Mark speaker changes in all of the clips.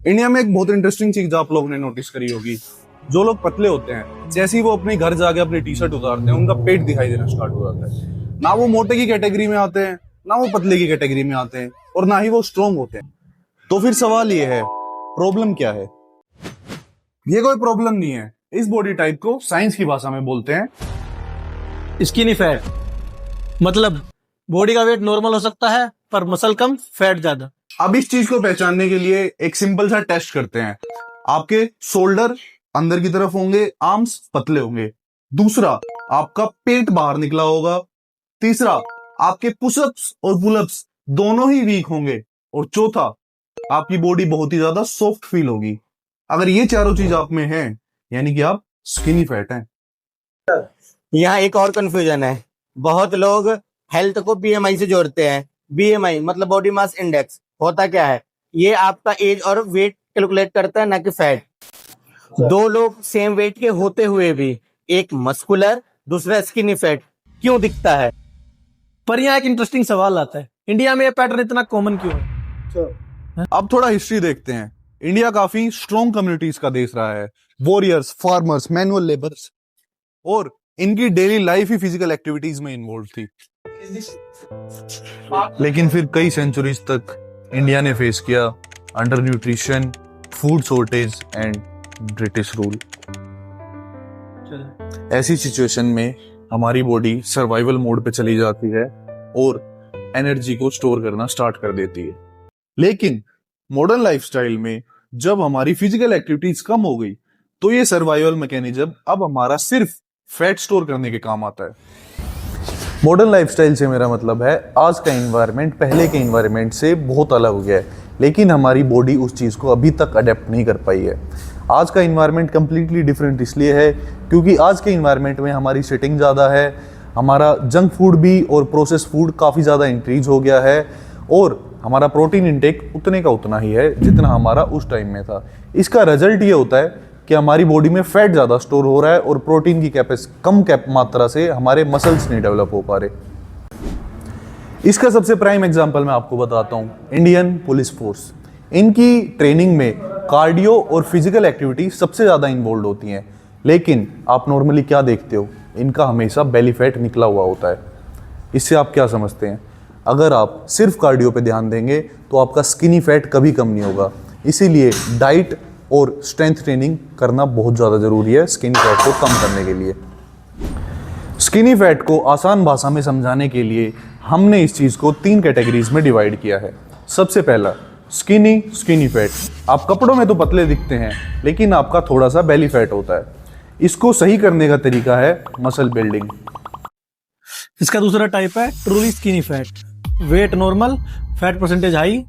Speaker 1: India में एक बहुत इंटरेस्टिंग चीज आप लोगों ने नोटिस करी होगी। जो लोग पतले होते हैं, जैसे ही वो अपने घर जाके अपनी टी शर्ट उतारते हैं, उनका पेट दिखाई देना स्टार्ट हो जाता है। ना वो मोटे की कैटेगरी में आते हैं, ना वो पतले की कैटेगरी में आते हैं, और ना ही वो स्ट्रोंग होते हैं। तो फिर सवाल ये है, प्रॉब्लम क्या है? ये कोई प्रॉब्लम नहीं है। इस बॉडी टाइप को साइंस की भाषा में बोलते हैं
Speaker 2: स्किनी फैट। मतलब बॉडी का वेट नॉर्मल हो सकता है पर मसल कम, फैट ज्यादा।
Speaker 1: अब इस चीज को पहचानने के लिए एक सिंपल सा टेस्ट करते हैं। आपके शोल्डर अंदर की तरफ होंगे, आर्म्स पतले होंगे। दूसरा, आपका पेट बाहर निकला होगा। तीसरा, आपके पुशअप्स और पुलअप्स दोनों ही वीक होंगे। और चौथा, आपकी बॉडी बहुत ही ज्यादा सॉफ्ट फील होगी। अगर ये चारों चीज आप में है, यानी कि आप स्किनी फैट हैं।
Speaker 3: यहाँ एक और कंफ्यूजन है। बहुत लोग हेल्थ को बीएमआई से जोड़ते हैं। बीएमआई मतलब बॉडी मास इंडेक्स होता क्या है? ये आपका एज और वेट कैलकुलेट करता है, ना कि फैट। दो लोग सेम वेट के होते हुए भी एक मस्कुलर, दूसरा स्किनी फैट क्यों दिखता है?
Speaker 2: पर यहाँ एक इंटरेस्टिंग सवाल आता है, इंडिया में ये पैटर्न इतना कॉमन क्यों है?
Speaker 1: अब थोड़ा हिस्ट्री देखते हैं। इंडिया काफी स्ट्रॉन्ग कम्युनिटीज का देश रहा है। वॉरियर्स, फार्मर्स, मैनुअल लेबर्स, और इनकी डेली लाइफ ही फिजिकल एक्टिविटीज में इन्वॉल्व थी। लेकिन फिर कई सेंचुरीज तक इंडिया ने फेस किया under nutrition, food shortage and British rule. ऐसी सिचुएशन में हमारी बॉडी सर्वाइवल मोड पे चली जाती है और एनर्जी को स्टोर करना स्टार्ट कर देती है। लेकिन मॉडर्न लाइफस्टाइल में जब हमारी फिजिकल एक्टिविटीज कम हो गई, तो ये सर्वाइवल मैकेनिज्म अब हमारा सिर्फ फैट स्टोर करने के काम आता है। मॉडर्न लाइफस्टाइल से मेरा मतलब है, आज का एनवायरनमेंट पहले के एनवायरनमेंट से बहुत अलग हो गया है, लेकिन हमारी बॉडी उस चीज़ को अभी तक अडेप्ट नहीं कर पाई है। आज का एनवायरनमेंट कम्प्लीटली डिफरेंट इसलिए है क्योंकि आज के एनवायरनमेंट में हमारी सिटिंग ज़्यादा है, हमारा जंक फूड भी और प्रोसेस फूड काफ़ी ज़्यादा इंक्रीज हो गया है, और हमारा प्रोटीन इंटेक उतने का उतना ही है जितना हमारा उस टाइम में था। इसका रिजल्ट ये होता है कि हमारी बॉडी में फैट ज़्यादा स्टोर हो रहा है और प्रोटीन की कम मात्रा से हमारे मसल्स नहीं डेवलप हो पा रहे। इसका सबसे प्राइम एग्जांपल मैं आपको बताता हूँ, इंडियन पुलिस फोर्स। इनकी ट्रेनिंग में कार्डियो और फिजिकल एक्टिविटी सबसे ज़्यादा इन्वॉल्व होती हैं, लेकिन आप नॉर्मली क्या देखते हो, इनका हमेशा बेली फैट निकला हुआ होता है। इससे आप क्या समझते हैं? अगर आप सिर्फ कार्डियो पे ध्यान देंगे तो आपका स्किनी फैट कभी कम नहीं होगा। इसीलिए डाइट और स्ट्रेंथ ट्रेनिंग करना बहुत ज़्यादा ज़रूरी है स्किनी फैट को कम करने के लिए। स्किनी फैट को आसान भाषा में समझाने के लिए हमने इस चीज़ को 3 कैटेगरीज में डिवाइड किया है। सबसे पहला, स्किनी फैट। आप कपड़ों में तो पतले दिखते हैं, लेकिन आपका थोड़ा सा बेली फैट होता है। इसको सही करने का तरीका है मसल बिल्डिंग।
Speaker 2: इसका दूसरा टाइप है truly skinny fat. Weight normal, fat percentage high.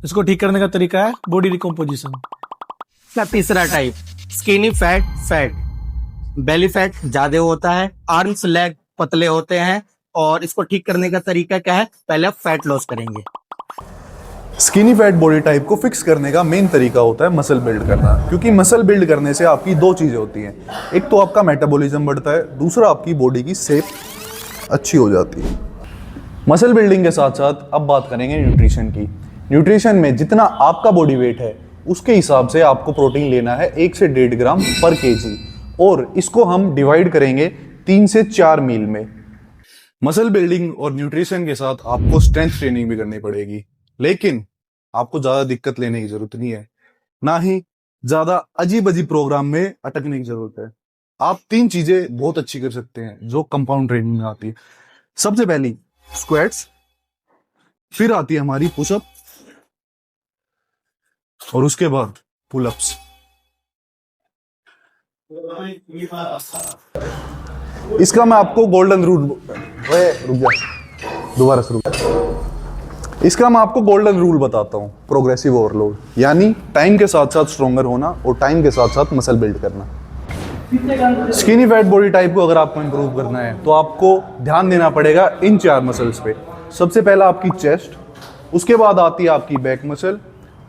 Speaker 2: इसको ठीक करने का तरीका है बॉडी रिकम्पोजिशन।
Speaker 3: इसका तीसरा type skinny fat belly fat ज्यादा होता है, आर्म्स लेग पतले होते हैं, और इसको ठीक करने का तरीका क्या है? पहले आप फैट लॉस करेंगे।
Speaker 1: स्किनी फैट बॉडी टाइप को फिक्स करने का मेन तरीका होता है मसल बिल्ड करना, क्योंकि मसल बिल्ड करने से आपकी 2 चीजें होती हैं। एक तो आपका मेटाबॉलिज्म बढ़ता है, दूसरा आपकी बॉडी की शेप अच्छी हो जाती है। मसल बिल्डिंग के साथ साथ अब बात करेंगे न्यूट्रिशन की। न्यूट्रिशन में जितना आपका बॉडी वेट है उसके हिसाब से आपको प्रोटीन लेना है 1 से 1.5 ग्राम पर केजी, और इसको हम डिवाइड करेंगे 3 से 4 मील में। मसल बिल्डिंग और न्यूट्रिशन के साथ आपको स्ट्रेंथ ट्रेनिंग भी करनी पड़ेगी, लेकिन आपको ज्यादा दिक्कत लेने की जरूरत नहीं है, ना ही ज्यादा अजीब अजीब प्रोग्राम में अटकने की जरूरत है। आप 3 चीजें बहुत अच्छी कर सकते हैं जो कंपाउंड ट्रेनिंग में आती है। सबसे पहली स्क्वाट्स, फिर आती है हमारी पुशअप, और उसके बाद पुलअप्स। इसका मैं आपको गोल्डन रूल इसका मैं आपको गोल्डन रूल बताता हूं, प्रोग्रेसिव ओवरलोड, यानी टाइम के साथ साथ स्ट्रॉन्गर होना और टाइम के साथ साथ मसल बिल्ड करना। स्किनी फैट बॉडी टाइप को अगर आपको इंप्रूव करना है तो आपको ध्यान देना पड़ेगा इन 4 मसल्स पे। सबसे पहला आपकी चेस्ट, उसके बाद आती है आपकी बैक मसल,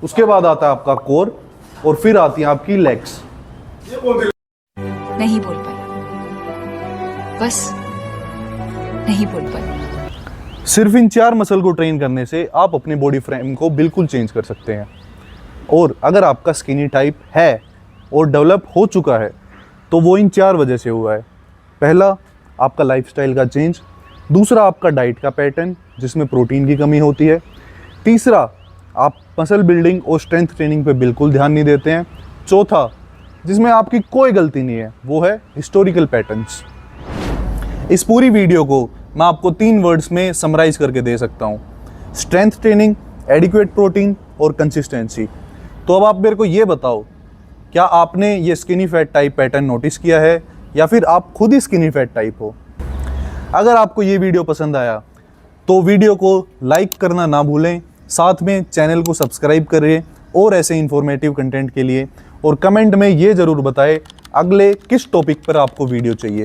Speaker 1: उसके बाद आता है आपका कोर, और फिर आती है आपकी लेग्स।
Speaker 4: नहीं बोल पाई, बस नहीं बोल पाई।
Speaker 1: सिर्फ इन 4 मसल को ट्रेन करने से आप अपने बॉडी फ्रेम को बिल्कुल चेंज कर सकते हैं। और अगर आपका स्किनी टाइप है और डेवलप हो चुका है तो वो इन 4 वजह से हुआ है। पहला, आपका लाइफस्टाइल का चेंज। दूसरा, आपका डाइट का पैटर्न जिसमें प्रोटीन की कमी होती है। तीसरा, आप मसल बिल्डिंग और स्ट्रेंथ ट्रेनिंग पे बिल्कुल ध्यान नहीं देते हैं। चौथा, जिसमें आपकी कोई गलती नहीं है, वो है हिस्टोरिकल पैटर्न्स। इस पूरी वीडियो को मैं आपको 3 वर्ड्स में समराइज करके दे सकता हूँ: स्ट्रेंथ ट्रेनिंग, एडिक्वेट प्रोटीन और कंसिस्टेंसी। तो अब आप मेरे को ये बताओ, क्या आपने ये skinny fat type pattern notice किया है या फिर आप खुद ही स्किनी फैट टाइप हो? अगर आपको ये वीडियो पसंद आया तो वीडियो को लाइक करना ना भूलें, साथ में चैनल को सब्सक्राइब करें और ऐसे इन्फॉर्मेटिव कंटेंट के लिए, और कमेंट में ये ज़रूर बताएं अगले किस टॉपिक पर आपको वीडियो चाहिए।